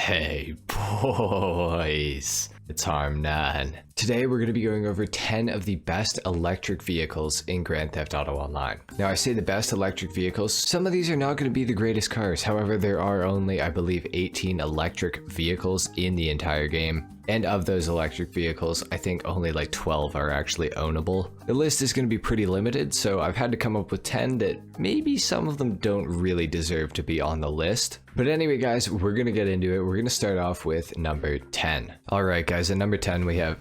Hey boys, it's HarmNone. Today we're going to be going over 10 of the best electric vehicles in Grand Theft Auto Online. Now I say the best electric vehicles, some of these are not going to be the greatest cars, however there are only I believe 18 electric vehicles in the entire game. And of those electric vehicles, I think only like 12 are actually ownable. The list is going to be pretty limited, so I've had to come up with 10 that maybe some of them don't really deserve to be on the list. But anyway guys, we're going to get into it. We're going to start off with number 10. Alright guys, at number 10 we have...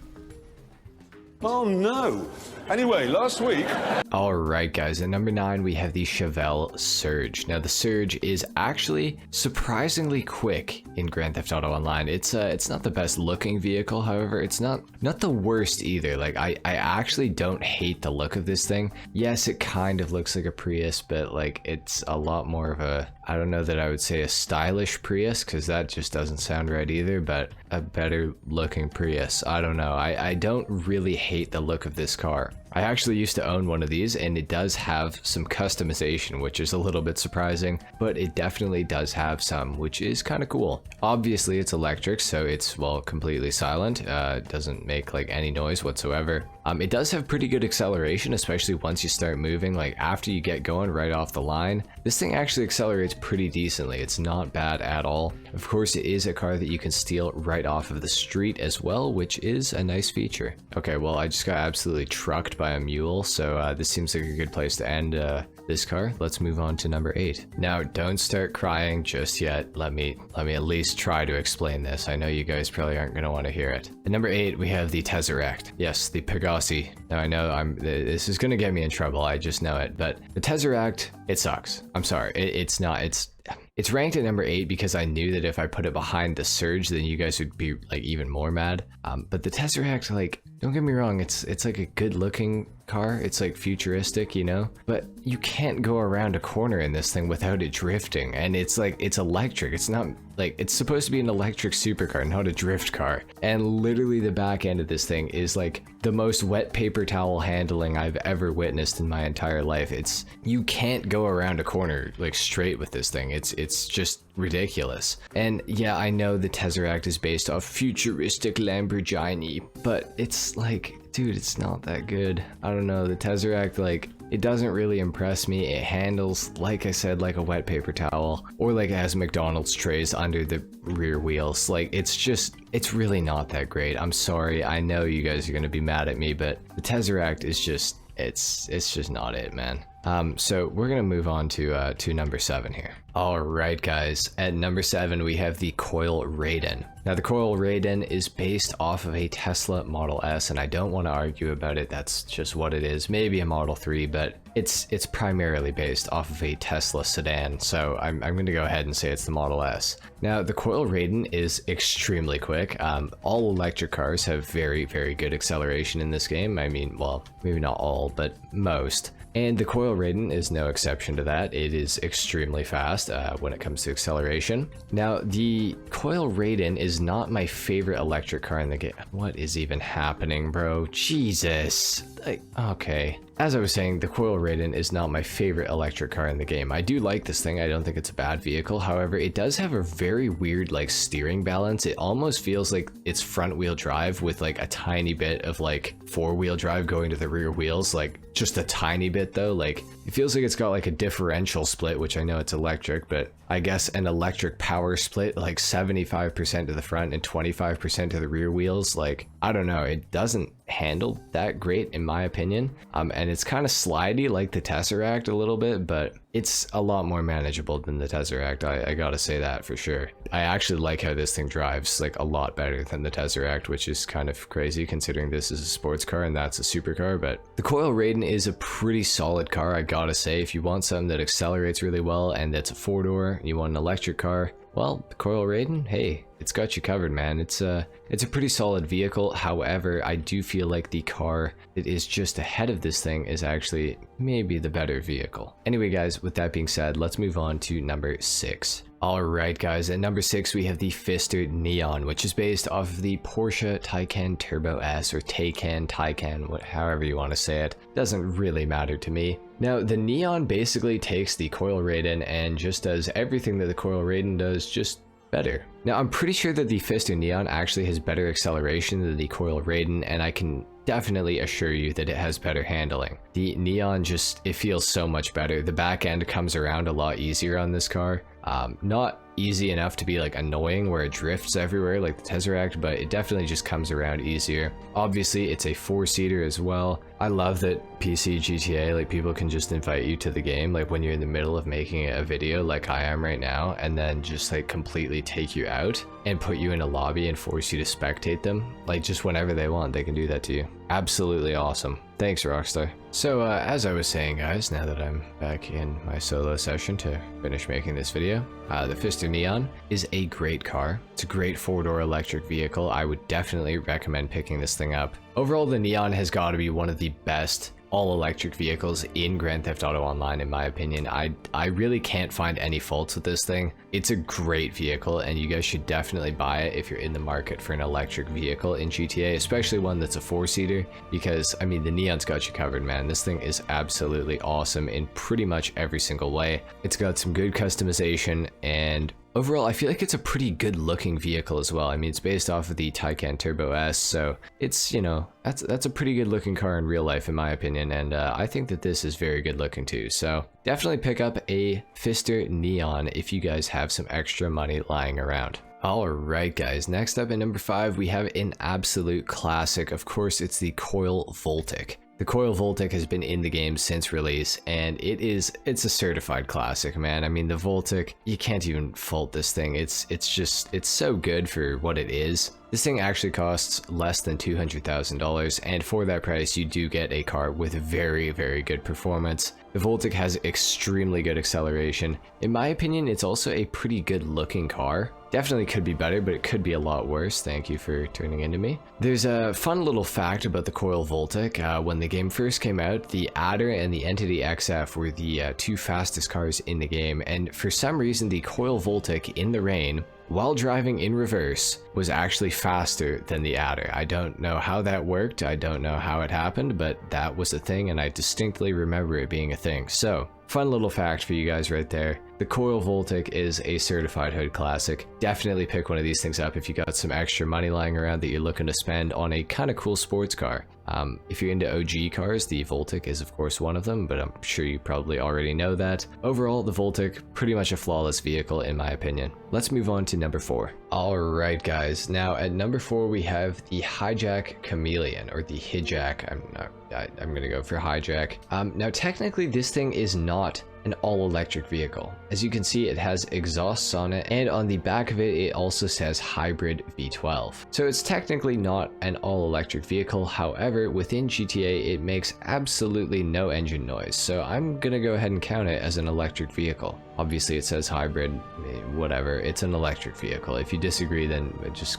Oh no! Anyway, last week... Alright guys, at number 9 we have the Chevelle Surge. Now the Surge is actually surprisingly quick in Grand Theft Auto Online. It's not the best looking vehicle, however, it's not the worst either. Like, I actually don't hate the look of this thing. Yes, it kind of looks like a Prius, but like, it's a lot more of a... I don't know that I would say a stylish Prius, because that just doesn't sound right either, but a better looking Prius. I don't know. I don't really hate the look of this car. I actually used to own one of these, and it does have some customization, which is a little bit surprising, but it definitely does have some, which is kind of cool. Obviously, it's electric, so it's, well, completely silent. It doesn't make like any noise whatsoever. It does have pretty good acceleration, especially once you start moving. Like after you get going right off the line, this thing actually accelerates pretty decently. It's not bad at all. Of course, it is a car that you can steal right off of the street as well, which is a nice feature. Okay, well, I just got absolutely trucked by a mule, so this seems like a good place to end this car. Let's move on to number 8. Now, don't start crying just yet. Let me at least try to explain this. I know you guys probably aren't going to want to hear it. At number 8, we have the Tesseract. Yes, the Pegasus. Now I know this is going to get me in trouble. I just know it, but the Tesseract, it sucks. I'm sorry. It's not. It's ranked at number 8 because I knew that if I put it behind the Surge, then you guys would be like even more mad. But the Tesseract, like, don't get me wrong, it's like a good looking car. It's like futuristic, you know, but you can't go around a corner in this thing without it drifting. And it's like, it's electric. It's not like, it's supposed to be an electric supercar, not a drift car. And literally the back end of this thing is like the most wet paper towel handling I've ever witnessed in my entire life. You can't go around a corner like straight with this thing. It's just ridiculous. And yeah, I know the Tesseract is based off futuristic Lamborghini, but it's like, dude, it's not that good. I don't know, the Tesseract, like, it doesn't really impress me. It handles, like I said, like a wet paper towel, or like it has McDonald's trays under the rear wheels. Like, it's really not that great. I'm sorry, I know you guys are gonna be mad at me, but the Tesseract is just, it's just not it, man. So we're gonna move on to number 7 here. All right, guys. At number 7, we have the Coil Raiden. Now, the Coil Raiden is based off of a Tesla Model S, and I don't want to argue about it. That's just what it is. Maybe a Model 3, but it's primarily based off of a Tesla sedan. So I'm going to go ahead and say it's the Model S. Now, the Coil Raiden is extremely quick. All electric cars have very, very good acceleration in this game. I mean, well, maybe not all, but most. And the Coil Raiden is no exception to that. It is extremely fast when it comes to acceleration. Now, the Coil Raiden is not my favorite electric car in the game. What is even happening, bro? Jesus. Like, okay. As I was saying, the Coil Raiden is not my favorite electric car in the game. I do like this thing. I don't think it's a bad vehicle. However, it does have a very weird like steering balance. It almost feels like it's front wheel drive with like a tiny bit of like 4-wheel drive going to the rear wheels, like just a tiny bit though. Like, it feels like it's got like a differential split, which I know it's electric, but I guess an electric power split, like 75% to the front and 25% to the rear wheels. Like, I don't know, it doesn't handle that great in my opinion. And it's kind of slidey like the Tesseract a little bit, but it's a lot more manageable than the Tesseract. I gotta say that for sure. I actually like how this thing drives like a lot better than the Tesseract, which is kind of crazy considering this is a sports car and that's a supercar. But the Coil Raiden is a pretty solid car, I gotta say. If you want something that accelerates really well and that's a 4-door, you want an electric car, well, the Coil Raiden, hey, it's got you covered, man. It's a pretty solid vehicle. However, I do feel like the car that is just ahead of this thing is actually maybe the better vehicle. Anyway, guys, with that being said, let's move on to number 6. Alright guys, at number 6 we have the Fister Neon, which is based off of the Porsche Taycan Turbo S, or Taycan, however you want to say it. Doesn't really matter to me. Now, the Neon basically takes the Coil Raiden and just does everything that the Coil Raiden does, just better. Now, I'm pretty sure that the Fister Neon actually has better acceleration than the Coil Raiden, and I can definitely assure you that it has better handling. The Neon just, it feels so much better. The back end comes around a lot easier on this car. Not easy enough to be like annoying where it drifts everywhere like the Tesseract, but it definitely just comes around easier. Obviously, it's a 4-seater as well. I love that PC GTA, like, people can just invite you to the game, like when you're in the middle of making a video like I am right now, and then just like completely take you out and put you in a lobby and force you to spectate them. Like, just whenever they want, they can do that to you. Absolutely awesome. Thanks, Rockstar. So as I was saying, guys, now that I'm back in my solo session to finish making this video, the Fister Neon is a great car. It's a great 4-door electric vehicle. I would definitely recommend picking this thing up. Overall, the Neon has got to be one of the best all-electric vehicles in Grand Theft Auto Online, in my opinion. I really can't find any faults with this thing. It's a great vehicle, and you guys should definitely buy it if you're in the market for an electric vehicle in GTA, especially one that's a 4-seater, because, I mean, the Neon's got you covered, man. This thing is absolutely awesome in pretty much every single way. It's got some good customization, and overall, I feel like it's a pretty good looking vehicle as well. I mean, it's based off of the Taycan Turbo S, so it's, you know, that's a pretty good looking car in real life, in my opinion, and I think that this is very good looking too. So definitely pick up a Fister Neon if you guys have some extra money lying around. Alright guys, next up at number 5, we have an absolute classic. Of course, it's the Coil Voltic. The Coil Voltic has been in the game since release, and it's a certified classic, man. I mean, the Voltic, you can't even fault this thing. It's so good for what it is. This thing actually costs less than $200,000, and for that price, you do get a car with very, very good performance. The Voltic has extremely good acceleration. In my opinion, it's also a pretty good looking car. Definitely could be better, but it could be a lot worse. Thank you for turning into me. There's a fun little fact about the Coil Voltic. When the game first came out, the Adder and the Entity XF were the 2 fastest cars in the game, and for some reason, the Coil Voltic in the rain, while driving in reverse, was actually faster than the Adder. I don't know how that worked, I don't know how it happened, but that was a thing, and I distinctly remember it being a thing. So, fun little fact for you guys right there. The Coil Voltic is a certified hood classic. Definitely pick one of these things up if you got some extra money lying around that you're looking to spend on a kind of cool sports car. If you're into OG cars, the Voltic is of course one of them, but I'm sure you probably already know that. Overall, the Voltic, pretty much a flawless vehicle in my opinion. Let's move on to number 4. Alright guys, now at number 4 we have the Hijack Chameleon, or the Hijack. I'm gonna go for Hijack. Now technically this thing is not an all-electric vehicle. As you can see, it has exhausts on it, and on the back of it, it also says Hybrid V12. So it's technically not an all-electric vehicle. However, within GTA, it makes absolutely no engine noise. So I'm gonna go ahead and count it as an electric vehicle. Obviously, it says hybrid, whatever. It's an electric vehicle. If you disagree, then just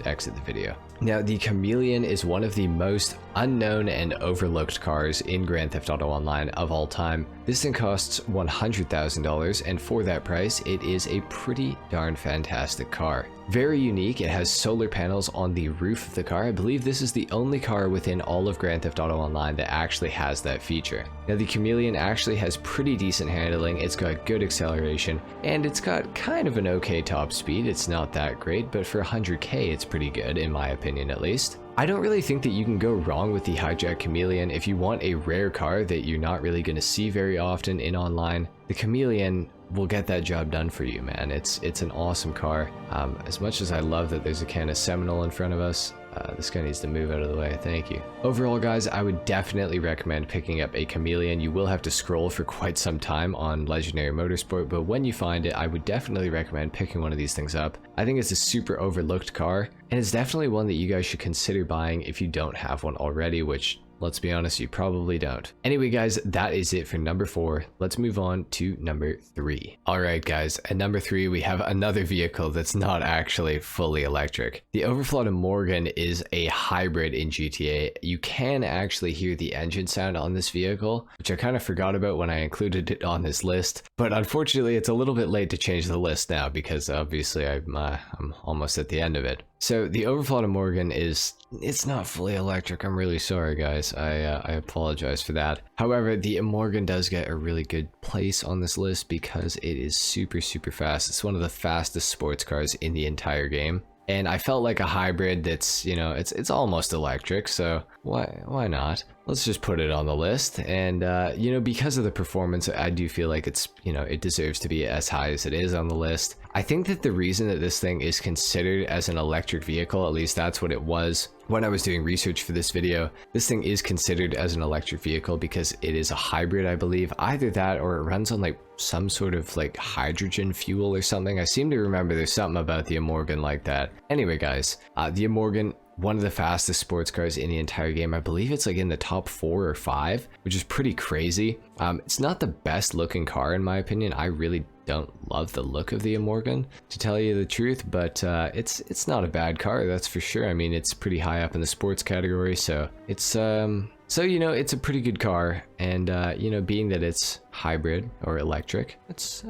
exit the video. Now, the Chameleon is one of the most unknown and overlooked cars in Grand Theft Auto Online of all time. This thing costs $100,000, and for that price, it is a pretty darn fantastic car. Very unique, it has solar panels on the roof of the car. I believe this is the only car within all of Grand Theft Auto Online that actually has that feature. Now, the Chameleon actually has pretty decent handling, it's got good acceleration, and it's got kind of an okay top speed. It's not that great, but for 100k it's pretty good, in my opinion at least. I don't really think that you can go wrong with the Hijack Chameleon. If you want a rare car that you're not really going to see very often in online, the Chameleon will get that job done for you, man. It's an awesome car. As much as I love that there's a can of Seminole in front of us, this guy needs to move out of the way, thank you. Overall, guys, I would definitely recommend picking up a Chameleon. You will have to scroll for quite some time on Legendary Motorsport, but when you find it, I would definitely recommend picking one of these things up. I think it's a super overlooked car, and it's definitely one that you guys should consider buying if you don't have one already, which, let's be honest, you probably don't. Anyway, guys, that is it for number 4. Let's move on to number 3. Alright guys, at number 3 we have another vehicle that's not actually fully electric. The Overflow Morgan is a hybrid in GTA. You can actually hear the engine sound on this vehicle, which I kind of forgot about when I included it on this list, but unfortunately it's a little bit late to change the list now because obviously I'm almost at the end of it. So the Overflow Morgan it's not fully electric. I'm really sorry, guys. guys. I apologize for that. However, the Imorgan does get a really good place on this list because it is super fast. It's one of the fastest sports cars in the entire game. And I felt like a hybrid that's, you know, it's almost electric, so why not? Let's just put it on the list. And, you know, because of the performance, I do feel like it's, you know, it deserves to be as high as it is on the list. I think that the reason that this thing is considered as an electric vehicle, at least that's what it was when I was doing research for this video, this thing is considered as an electric vehicle because it is a hybrid, I believe. Either that or it runs on like some sort of like hydrogen fuel or something. I seem to remember there's something about the Imorgan like that. Anyway, guys, the Imorgan, one of the fastest sports cars in the entire game. I believe it's like in the top 4 or 5, which is pretty crazy. It's not the best looking car in my opinion. I really don't love the look of the Imorgan, to tell you the truth, but it's not a bad car, that's for sure. I mean, it's pretty high up in the sports category, so it's so you know, it's a pretty good car, and you know, being that it's hybrid or electric, it's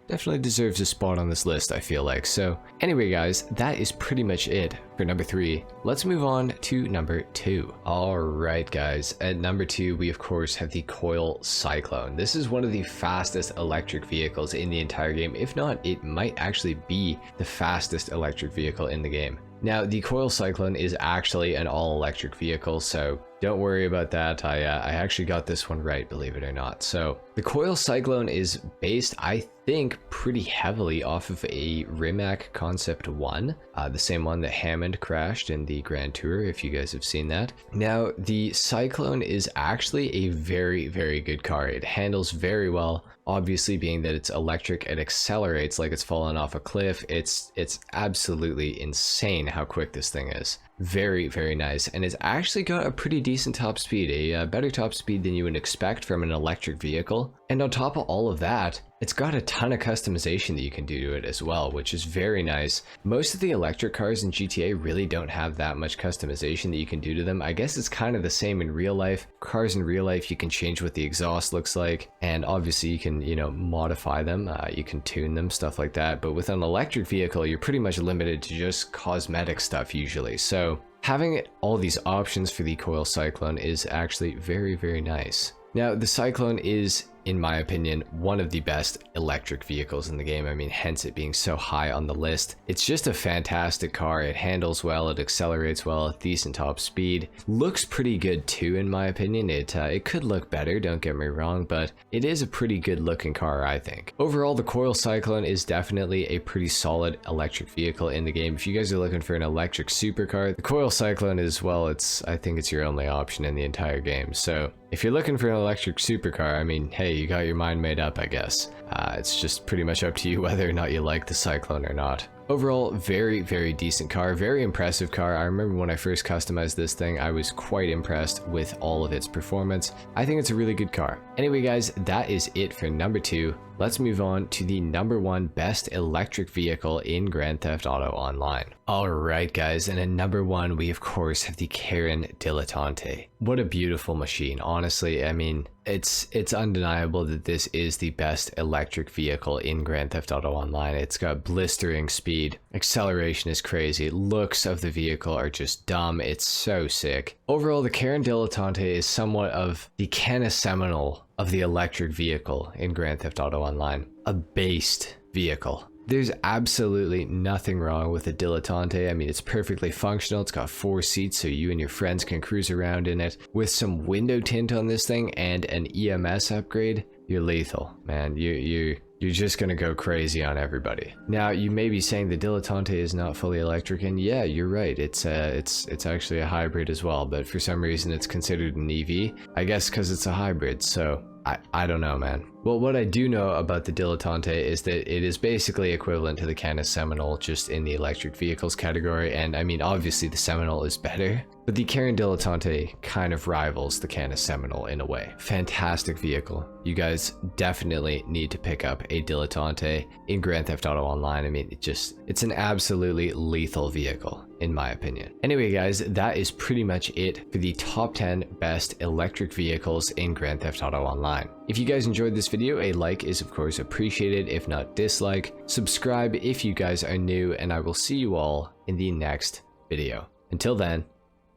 definitely deserves a spot on this list, I feel like. So anyway, guys, that is pretty much it for number 3. Let's move on to number 2. All right, guys, at number 2 we of course have the Coil Cyclone. This is one of the fastest electric vehicles in the entire game. If not, it might actually be the fastest electric vehicle in the game. Now, the Coil Cyclone is actually an all-electric vehicle, so don't worry about that. I actually got this one right, believe it or not. So the Coil Cyclone is based, I think, pretty heavily off of a Rimac Concept 1, the same one that Hammond crashed in the Grand Tour, if you guys have seen that. Now, the Cyclone is actually a very good car. It handles very well. Obviously, being that it's electric, it accelerates like it's fallen off a cliff. It's absolutely insane how quick this thing is. Very nice, and it's actually got a pretty decent top speed, a better top speed than you would expect from an electric vehicle. And on top of all of that, it's got a ton of customization that you can do to it as well, which is very nice. Most of the electric cars in GTA really don't have that much customization that you can do to them. I guess it's kind of the same in real life. Cars in real life, you can change what the exhaust looks like, and obviously you can, you know, modify them, you can tune them, stuff like that. But with an electric vehicle, you're pretty much limited to just cosmetic stuff usually. So having all these options for the Coil Cyclone is actually very nice. Now, the Cyclone is, in my opinion, one of the best electric vehicles in the game. I mean, hence it being so high on the list. It's just a fantastic car. It handles well, it accelerates well, decent top speed. Looks pretty good too, in my opinion. It could look better, don't get me wrong, but it is a pretty good looking car, I think. Overall, the Coil Cyclone is definitely a pretty solid electric vehicle in the game. If you guys are looking for an electric supercar, the Coil Cyclone is, well, I think it's your only option in the entire game. So if you're looking for an electric supercar, I mean, hey, you got your mind made up, I guess. It's just pretty much up to you whether or not you like the Cyclone or not. Overall, very decent car, very impressive car. I remember when I first customized this thing, I was quite impressed with all of its performance. I think it's a really good car. Anyway, guys, that is it for number 2. Let's move on to the number 1 best electric vehicle in Grand Theft Auto Online. Alright, guys, and at number 1, we of course have the Cayenne Dilettante. What a beautiful machine, honestly. I mean, it's undeniable that this is the best electric vehicle in Grand Theft Auto Online. It's got blistering speed, acceleration is crazy, looks of the vehicle are just dumb, it's so sick. Overall, the Cayenne Dilettante is somewhat of the Canis Seminole of the electric vehicle in Grand Theft Auto Online. A based vehicle. There's absolutely nothing wrong with the Dilettante. I mean, it's perfectly functional. It's got 4 seats so you and your friends can cruise around in it. With some window tint on this thing and an EMS upgrade, you're lethal, man. You're just gonna go crazy on everybody. Now, you may be saying the Dilettante is not fully electric, and yeah, you're right. It's actually a hybrid as well, but for some reason it's considered an EV. I guess because it's a hybrid, so I don't know, man. Well, what I do know about the Dilettante is that it is basically equivalent to the Canis Seminole, just in the electric vehicles category, and I mean, obviously the Seminole is better, but the Cayenne Dilettante kind of rivals the Canis Seminole in a way. Fantastic vehicle. You guys definitely need to pick up a Dilettante in Grand Theft Auto Online. I mean, it's an absolutely lethal vehicle, in my opinion. Anyway, guys, that is pretty much it for the top 10 best electric vehicles in Grand Theft Auto Online. If you guys enjoyed this video, a like is of course appreciated, if not dislike. Subscribe if you guys are new, and I will see you all in the next video. Until then,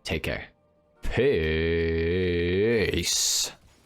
take care. Peace.